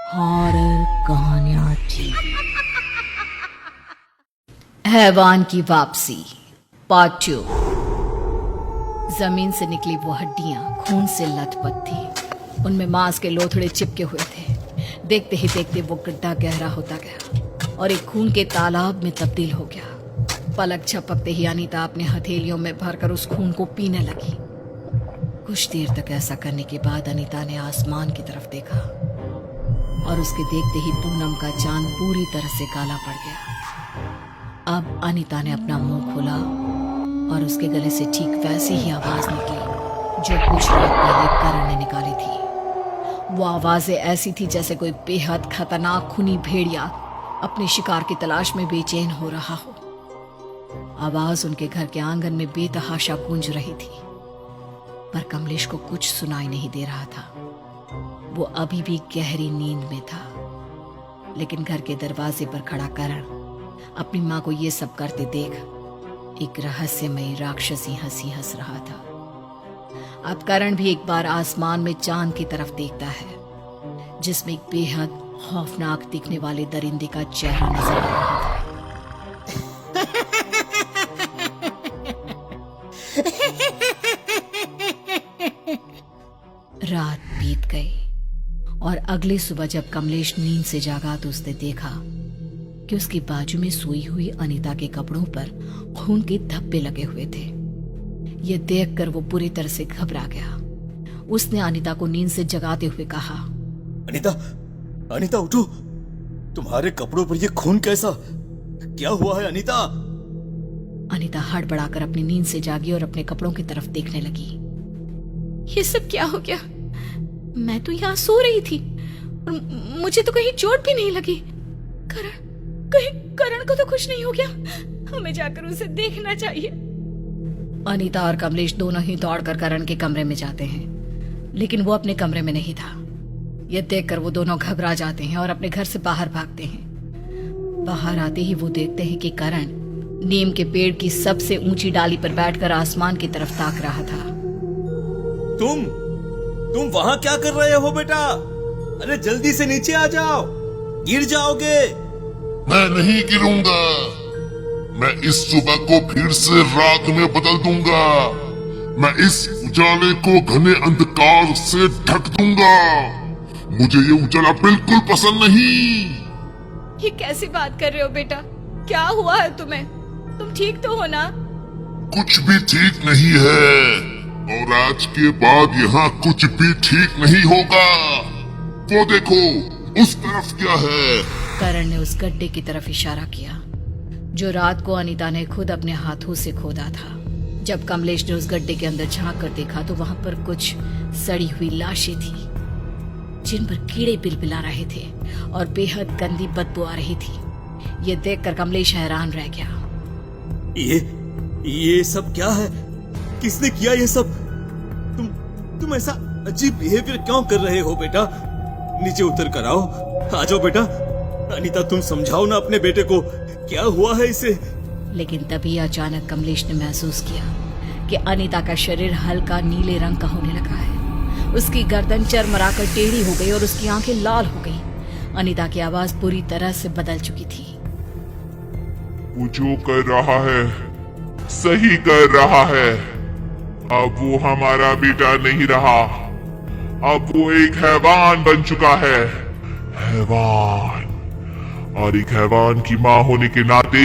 Horror कहानियां TV. हैवान की वापसी पार्ट 2। जमीन से निकली वो हड्डियां खून से लथपथ थी। उनमें मांस के लोथड़े चिपके हुए थे। देखते ही देखते वो गड्ढा गहरा होता गया और एक खून के तालाब में तब्दील हो गया। पलक झपकते ही अनीता अपने हथेलियों में भरकर उस खून को पीने लगी। कुछ देर तक ऐसा करने के बाद अनीता ने आसमान की तरफ देखा और उसके देखते ही पूनम का चांद पूरी तरह से काला पड़ गया। अब अनीता ने अपना मुंह खोला और उसके गले से ठीक वैसी ही आवाज निकली जो कुछ रात पहले करण ने निकाली थी। वो आवाजें ऐसी थी जैसे कोई बेहद खतरनाक खूनी भेड़िया अपने शिकार की तलाश में बेचैन हो रहा हो। आवाज उनके घर के आंगन में बेतहाशा गूंज रही थी, पर कमलेश को कुछ सुनाई नहीं दे रहा था। वो अभी भी गहरी नींद में था, लेकिन घर के दरवाजे पर खड़ा करण अपनी माँ को ये सब करते देख एक रहस्यमयी राक्षसी हंसी हंस रहा था। अब करण भी एक बार आसमान में चांद की तरफ देखता है, जिसमें एक बेहद खौफनाक दिखने वाले दरिंदे का चेहरा नजर आ रहा था। रात बीत गई और अगली सुबह जब कमलेश नींद से जागा तो उसने देखा कि उसकी बाजू में सोई हुई अनीता के कपड़ों पर खून के धब्बे लगे हुए थे। यह देखकर वो पूरी तरह से घबरा गया। उसने अनीता को नींद से जगाते हुए कहा, अनीता, अनीता उठो, तुम्हारे कपड़ों पर यह खून कैसा? क्या हुआ है अनीता? अनीता हड़बड़ाकर अपनी नींद से जागी और अपने कपड़ों की तरफ देखने लगी। ये सब क्या हो गया? मैं तो यहाँ सो रही थी और मुझे तो कहीं चोट भी नहीं लगी। करण को तो कुछ नहीं हो गया? हमें जाकर उसे देखना चाहिए। अनीता और कमलेश दोनों ही दौड़कर करण के कमरे में जाते हैं, लेकिन वो अपने कमरे में नहीं था। यह देखकर वो दोनों घबरा जाते हैं और अपने घर से बाहर भागते हैं। बाहर आते ही वो देखते हैं कि करण नीम के पेड़ की सबसे ऊंची डाली पर बैठकर आसमान की तरफ ताक रहा था। तुम वहां क्या कर रहे हो बेटा? अरे जल्दी से नीचे आ जाओ, गिर जाओगे। मैं नहीं गिरूंगा। मैं इस सुबह को फिर से रात में बदल दूंगा। मैं इस उजाले को घने अंधकार से ढक दूंगा। मुझे ये उजाला बिल्कुल पसंद नहीं। ये कैसी बात कर रहे हो बेटा? क्या हुआ है तुम्हें? तुम ठीक तो हो ना? कुछ भी ठीक नहीं है और आज के बाद यहाँ कुछ भी ठीक नहीं होगा। वो देखो, उस तरफ क्या है? करण ने उस गड्ढे की तरफ इशारा किया जो रात को अनीता ने खुद अपने हाथों से खोदा था। जब कमलेश ने उस गड्ढे के अंदर झांक कर देखा तो वहां पर कुछ सड़ी हुई लाशें थी जिन पर कीड़े बिलबिला रहे थे और बेहद गंदी बदबू आ रही थी। ये देखकर कमलेश हैरान रह गया। ये सब क्या है? किसने किया ये सब? तुम ऐसा अजीब बिहेवियर क्यों कर रहे हो बेटा? नीचे उतर कर आओ। आ जाओ बेटा। अनीता, तुम समझाओ ना अपने बेटे को, क्या हुआ है इसे? लेकिन तभी अचानक कमलेश ने महसूस किया कि अनीता का शरीर हल्का नीले रंग का होने लगा है। उसकी गर्दन चरमराकर टेढ़ी हो गई और उसकी आंखें लाल हो गई। अनीता की आवाज पूरी तरह से बदल चुकी थी। वो जो कर रहा है सही कर रहा है। अब वो हमारा बेटा नहीं रहा, अब वो एक हैवान बन चुका है। हैवान, और एक हैवान की माँ होने के नाते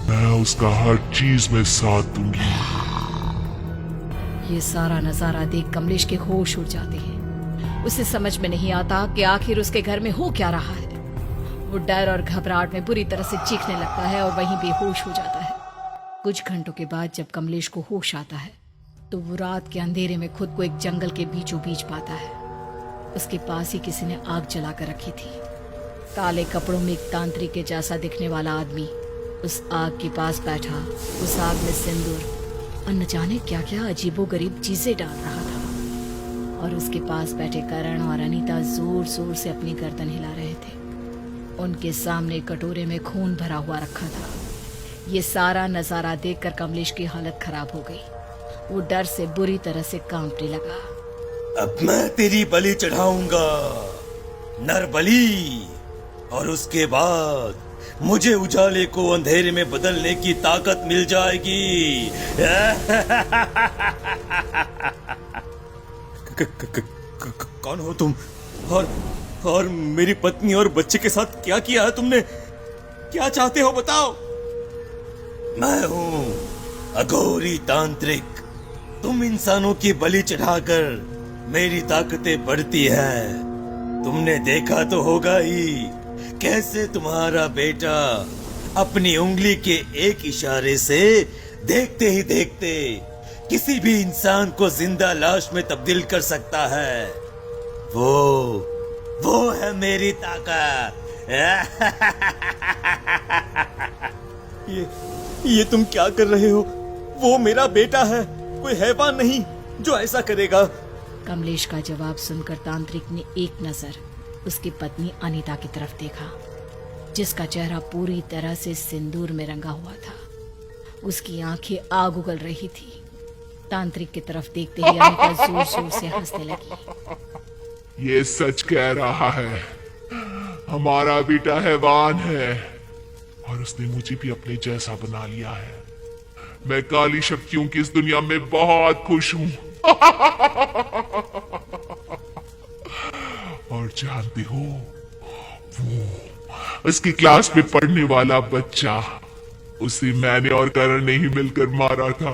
मैं उसका हर चीज में साथ दूंगी। ये सारा नजारा देख कमलेश के होश उड़ जाते हैं। उसे समझ में नहीं आता कि आखिर उसके घर में हो क्या रहा है। वो डर और घबराहट में बुरी तरह से चीखने लगता है और वहीं बेहोश हो जाता है। कुछ घंटों के बाद जब कमलेश को होश आता है तो वो रात के अंधेरे में खुद को एक जंगल के बीचों बीच पाता है। उसके पास ही किसी ने आग जलाकर रखी थी। काले कपड़ों में एक तांत्रिक के जैसा दिखने वाला आदमी उस आग के पास बैठा, उस आग में सिंदूर और न जाने क्या क्या अजीबोगरीब चीजें डाल रहा था। और उसके पास बैठे करण और अनीता जोर जोर से अपनी गर्दन हिला रहे थे। उनके सामने कटोरे में खून भरा हुआ रखा था। ये सारा नजारा देखकर कमलेश की हालत खराब हो गई। वो डर से बुरी तरह से कांपने लगा। अब मैं तेरी बलि चढ़ाऊंगा। नरबली, और उसके बाद मुझे उजाले को अंधेरे में बदलने की ताकत मिल जाएगी। कौन हो तुम? और मेरी पत्नी और बच्चे के साथ क्या किया है तुमने? क्या चाहते हो बताओ? मैं हूं अघोरी तांत्रिक। तुम इंसानों की बलि चढ़ाकर मेरी ताकतें बढ़ती है। तुमने देखा तो होगा ही कैसे तुम्हारा बेटा अपनी उंगली के एक इशारे से देखते ही देखते किसी भी इंसान को जिंदा लाश में तब्दील कर सकता है। वो है मेरी ताकत। ये तुम क्या कर रहे हो? वो मेरा बेटा है, कोई हैवान नहीं जो ऐसा करेगा। कमलेश का जवाब सुनकर तांत्रिक ने एक नजर उसकी पत्नी अनीता की तरफ देखा, जिसका चेहरा पूरी तरह से सिंदूर में रंगा हुआ था। उसकी आंखें आग उगल रही थी। तांत्रिक की तरफ देखते ही अनीता जोर जोर से हंसने लगी। ये सच कह रहा है, हमारा बेटा हैवान है और उसने मुझे भी अपने जैसा बना लिया है। मैं काली शक्तियों की इस दुनिया में बहुत खुश हूं। और जानते हो, वो उसकी क्लास में पढ़ने वाला बच्चा, उसे मैंने और करण ने ही मिलकर मारा था।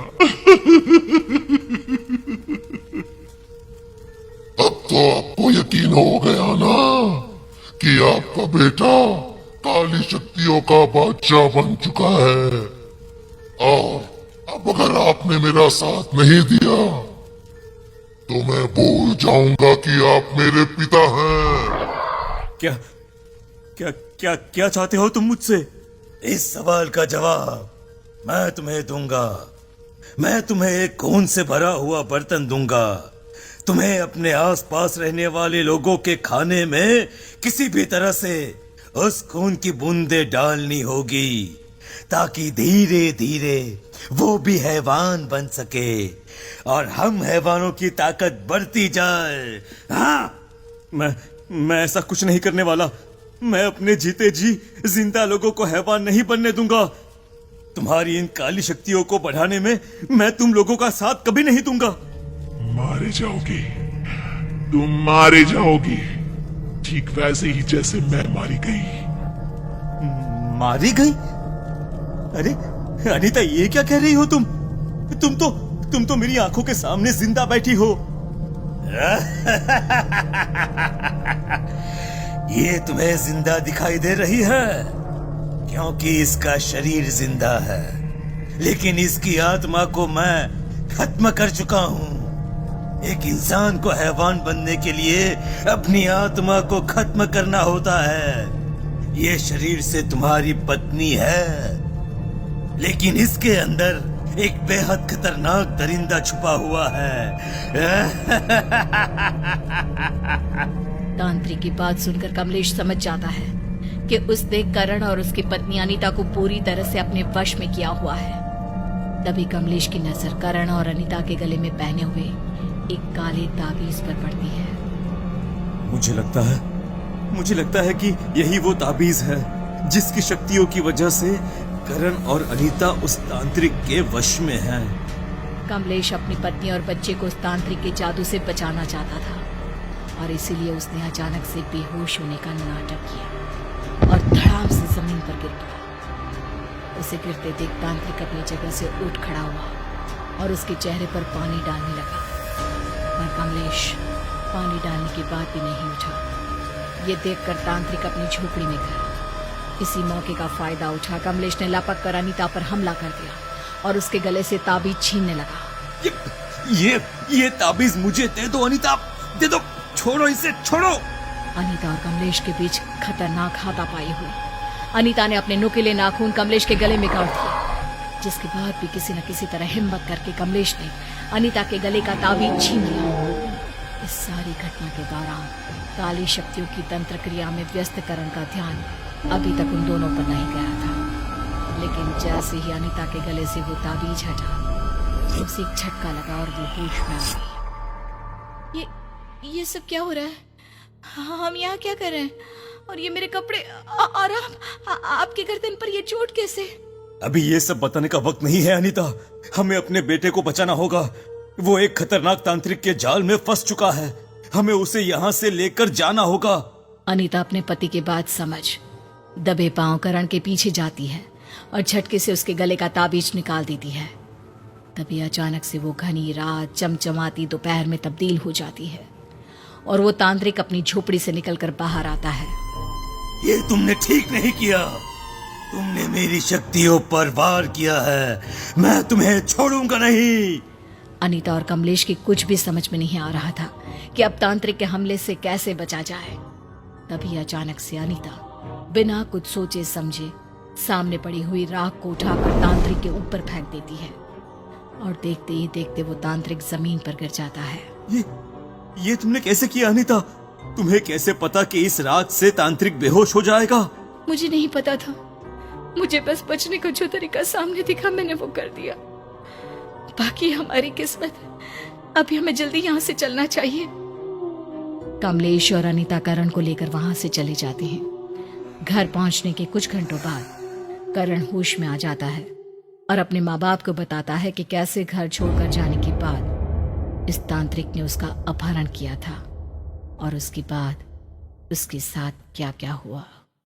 अब तो आपको यकीन हो गया ना कि आपका बेटा काली शक्तियों का बादशाह बन चुका है। और अब अगर आपने मेरा साथ नहीं दिया तो मैं भूल जाऊंगा कि आप मेरे पिता हैं। क्या क्या क्या क्या चाहते हो तुम मुझसे? इस सवाल का जवाब मैं तुम्हें दूंगा। मैं तुम्हें एक खून से भरा हुआ बर्तन दूंगा। तुम्हें अपने आसपास रहने वाले लोगों के खाने में किसी भी तरह से उस खून की बूंदें डालनी होगी, ताकि धीरे धीरे वो भी हैवान बन सके और हम हैवानों की ताकत बढ़ती जाए। हाँ, मैं ऐसा कुछ नहीं करने वाला। मैं अपने जीते जी जिंदा लोगों को हैवान नहीं बनने दूंगा। तुम्हारी इन काली शक्तियों को बढ़ाने में मैं तुम लोगों का साथ कभी नहीं दूंगा। मारे जाओगी, तुम मारे जाओगी, ठीक वैसे ही जैसे मैं मारी गई। मारी गई? अरे अनीता, ये क्या कह रही हो तुम? तुम तो मेरी आंखों के सामने जिंदा बैठी हो। ये तुम्हें जिंदा दिखाई दे रही है क्योंकि इसका शरीर जिंदा है, लेकिन इसकी आत्मा को मैं खत्म कर चुका हूं। एक इंसान को हैवान बनने के लिए अपनी आत्मा को खत्म करना होता है। ये शरीर से तुम्हारी पत्नी है, लेकिन इसके अंदर एक बेहद खतरनाक दरिंदा छुपा हुआ है। तांत्रिक की बात सुनकर कमलेश समझ जाता है कि उसने करण और उसकी पत्नी अनीता को पूरी तरह से अपने वश में किया हुआ है। तभी कमलेश की नजर करण और अनीता के गले में पहने हुए एक काले ताबीज पर पड़ती है। मुझे लगता है कि यही वो ताबीज है जिसकी शक्तियों की वजह से करण और अनीता उस तांत्रिक के वश में हैं। कमलेश अपनी पत्नी और बच्चे को उस तांत्रिक के जादू से बचाना चाहता था और इसीलिए उसने अचानक से बेहोश होने का नाटक किया और धड़ाम से जमीन पर गिर पड़ा। उसे गिरते देख तांत्रिक अपनी जगह से उठ खड़ा हुआ और उसके चेहरे पर पानी डालने लगा, पर कमलेश पानी डालने की बात भी नहीं उठा। ये देखकर तांत्रिक अपनी झोपड़ी में गया। इसी मौके का फायदा उठा कमलेश ने लपक कर अनीता पर हमला कर दिया और उसके गले से ताबीज छीनने लगा। ये ताबीज मुझे दे दो अनीता, दे दो, छोड़ो इसे, छोड़ो। अनीता और कमलेश के बीच खतरनाक हाथापाई हुई। अनीता ने अपने नुकीले नाखून कमलेश के गले में गाड़ दिए, जिसके बाद भी किसी न किसी तरह हिम्मत करके कमलेश ने अनीता के गले का ताबीज छीन लिया। इस सारी घटना के दौरान काली शक्तियों की तंत्र क्रिया में व्यस्त करण का ध्यान अभी तक उन दोनों पर नहीं गया था, लेकिन जैसे ही अनीता के गले से वो ताबीज हटा, उसे एक झटका लगा और वो होश में आ गई। ये सब क्या हो रहा है? हम यहाँ क्या कर रहे हैं? और ये मेरे कपड़े और आपके गर्दन पर ये चोट कैसे? अभी ये सब बताने का वक्त नहीं है अनीता। हमें अपने बेटे को बचाना होगा। वो एक खतरनाक तांत्रिक के जाल में फंस चुका है। हमें उसे यहाँ से लेकर जाना होगा। अनीता अपने पति की बात समझ दबे पांव करण के पीछे जाती है और झटके से उसके गले का ताबीज निकाल देती है। तभी अचानक से वो घनी रात चमचमाती दोपहर में तब्दील हो जाती है और वो तांत्रिक अपनी झोपड़ी से निकलकर बाहर आता है। ये तुमने ठीक नहीं किया। तुमने मेरी शक्तियों पर वार किया है। मैं तुम्हें छोड़ूंगा नहीं। अनीता और कमलेश की कुछ भी समझ में नहीं आ रहा था कि अब तांत्रिक के हमले से कैसे बचा जाए। तभी अचानक से अनीता बिना कुछ सोचे समझे सामने पड़ी हुई राख को उठाकर तांत्रिक के ऊपर फेंक देती है और देखते ही देखते वो तांत्रिक जमीन पर गिर जाता है। ये तुमने कैसे किया अनीता? तुम्हें कैसे पता कि इस रात से तांत्रिक बेहोश हो जाएगा? मुझे नहीं पता था। मुझे बस बचने का जो तरीका सामने दिखा मैंने वो कर दिया। बाकी हमारी किस्मत है। अभी हमें जल्दी यहाँ से चलना चाहिए। कमलेश और अनीता करण को लेकर वहां से चले जाते हैं। घर पहुंचने के कुछ घंटों बाद करण होश में आ जाता है और अपने माँ बाप को बताता है कि कैसे घर छोड़कर जाने के बाद इस तांत्रिक ने उसका अपहरण किया था और उसके बाद उसके साथ क्या क्या हुआ।